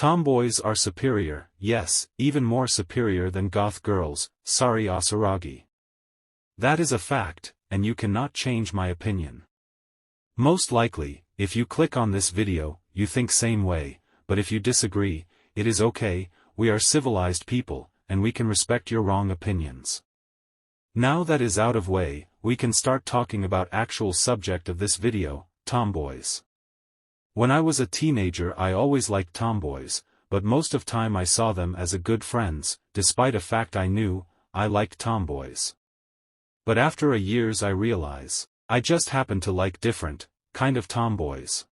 Tomboys are superior, yes, even more superior than goth girls, sorry Asaragi. That is a fact, and you cannot change my opinion. Most likely, if you click on this video, you think same way, but if you disagree, it is okay, we are civilized people, and we can respect your wrong opinions. Now that is out of way, we can start talking about actual subject of this video, tomboys. When I was a teenager I always liked tomboys, but most of time I saw them as a good friends, despite a fact I knew, I liked tomboys. But after a years I realize, I just happen to like different, kind of tomboys.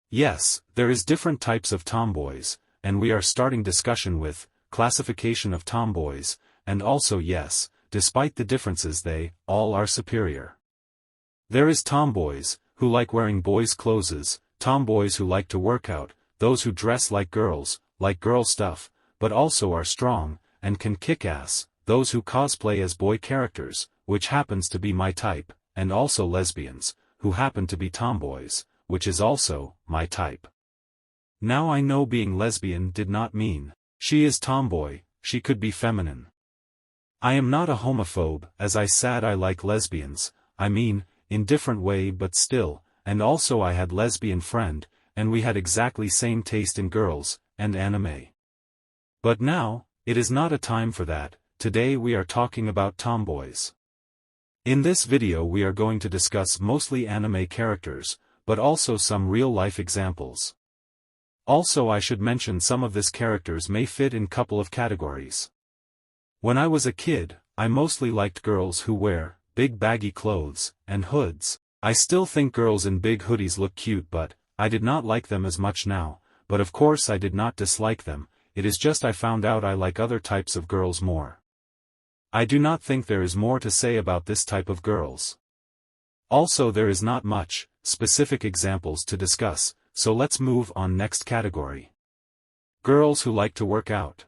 Yes, there is different types of tomboys, and we are starting discussion with, classification of tomboys, and also yes, despite the differences they, all are superior. There is tomboys, who like wearing boys' clothes, tomboys who like to work out, those who dress like girls, like girl stuff, but also are strong, and can kick ass, those who cosplay as boy characters, which happens to be my type, and also lesbians, who happen to be tomboys, which is also, my type. Now I know being lesbian did not mean, she is tomboy, she could be feminine. I am not a homophobe, as I said I like lesbians, I mean, in different way but still, and also I had lesbian friend, and we had exactly same taste in girls, and anime. But now, it is not a time for that, today we are talking about tomboys. In this video we are going to discuss mostly anime characters, but also some real-life examples. Also I should mention some of these characters may fit in couple of categories. When I was a kid, I mostly liked girls who wear big baggy clothes and hoods. I still think girls in big hoodies look cute, but I did not like them as much now, but of course I did not dislike them, it is just I found out I like other types of girls more. I do not think there is more to say about this type of girls. Also there is not much, specific examples to discuss, so let's move on next category. Girls who like to work out.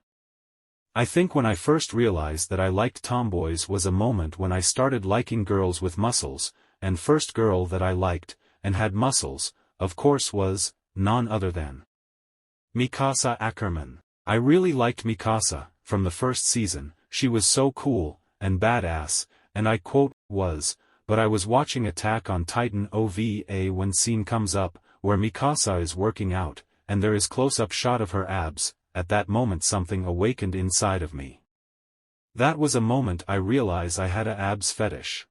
I think when I first realized that I liked tomboys was a moment when I started liking girls with muscles, and first girl that I liked, and had muscles, of course was, none other than Mikasa Ackerman. I really liked Mikasa, from the first season, she was so cool, and badass, and I quote, but I was watching Attack on Titan OVA when scene comes up, where Mikasa is working out, and there is close-up shot of her abs, at that moment something awakened inside of me. That was a moment I realized I had a abs fetish.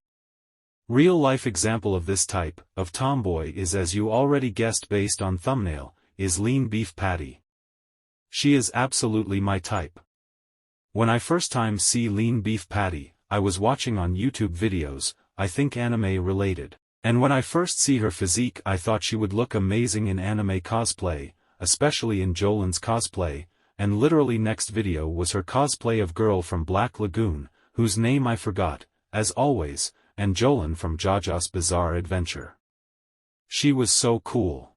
Real-life example of this type of tomboy is, as you already guessed based on thumbnail, is Lean Beef Patty. She is absolutely my type. When I first time see Lean Beef Patty, I was watching on YouTube videos, I think anime related, and when I first see her physique I thought she would look amazing in anime cosplay, especially in Jolin's cosplay, and literally next video was her cosplay of girl from Black Lagoon, whose name I forgot, as always, and Jolin from JoJo's Bizarre Adventure. She was so cool.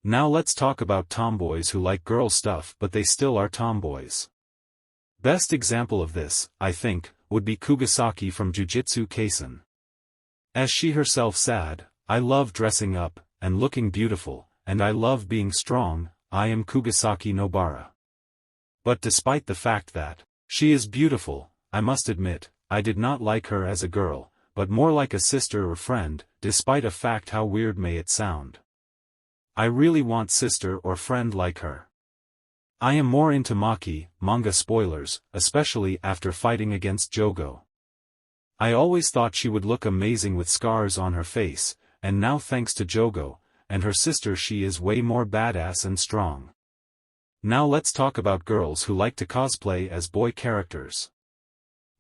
Now let's talk about tomboys who like girl stuff but they still are tomboys. Best example of this, I think, would be Kugisaki from Jujutsu Kaisen. As she herself said, I love dressing up, and looking beautiful, and I love being strong, I am Kugisaki Nobara. But despite the fact that she is beautiful, I must admit, I did not like her as a girl, but more like a sister or friend, despite a fact how weird may it sound. I really want sister or friend like her. I am more into Maki, manga spoilers, especially after fighting against Jogo. I always thought she would look amazing with scars on her face, and now thanks to Jogo, and her sister she is way more badass and strong. Now let's talk about girls who like to cosplay as boy characters.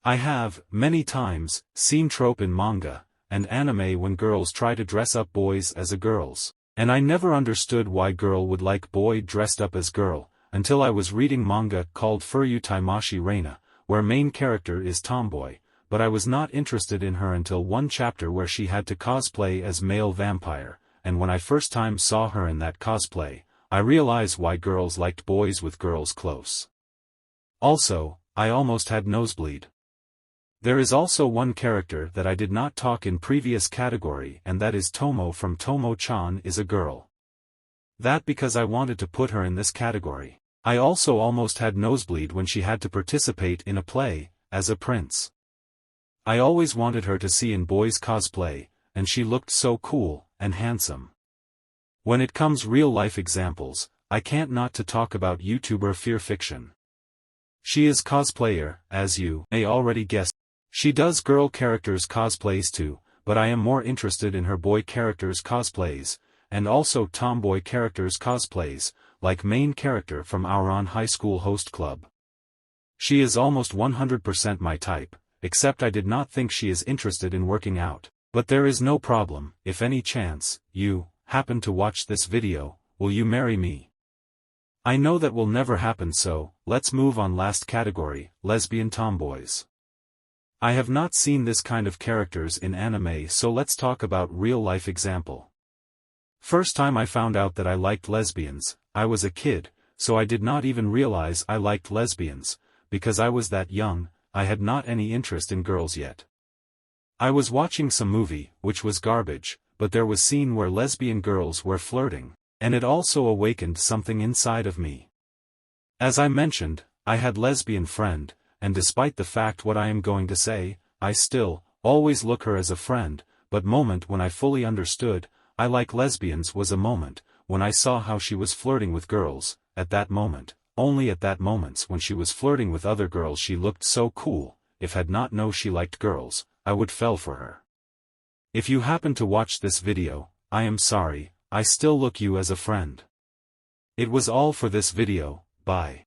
I have, many times, seen trope in manga, and anime when girls try to dress up boys as a girls, and I never understood why girl would like boy dressed up as girl, until I was reading manga called Furyu Taimashi Reina, where main character is tomboy, but I was not interested in her until one chapter where she had to cosplay as male vampire, and when I first time saw her in that cosplay, I realized why girls liked boys with girls close. Also, I almost had nosebleed. There is also one character that I did not talk in previous category and that is Tomo from Tomo-chan is a girl. That because I wanted to put her in this category. I also almost had nosebleed when she had to participate in a play, as a prince. I always wanted her to see in boys cosplay, and she looked so cool, and handsome. When it comes real-life examples, I can't not to talk about YouTuber Fear Fiction. She is cosplayer, as you may already guess. She does girl characters cosplays too, but I am more interested in her boy characters cosplays, and also tomboy characters cosplays, like main character from our on high school host club. She is almost 100% my type, except I did not think she is interested in working out. But there is no problem. If any chance, you happen to watch this video, will you marry me? I know that will never happen, so let's move on. Last category, lesbian tomboys. I have not seen this kind of characters in anime, so let's talk about real-life example. First time I found out that I liked lesbians, I was a kid, so I did not even realize I liked lesbians, because I was that young. I had not any interest in girls yet. I was watching some movie, which was garbage, but there was scene where lesbian girls were flirting, and it also awakened something inside of me. As I mentioned, I had lesbian friend, and despite the fact what I am going to say, I still always look her as a friend, but moment when I fully understood, I like lesbians was a moment, when I saw how she was flirting with girls. At that moment, only at that moments when she was flirting with other girls she looked so cool. If had not know she liked girls, I would fell for her. If you happen to watch this video, I am sorry, I still look you as a friend. It was all for this video, bye.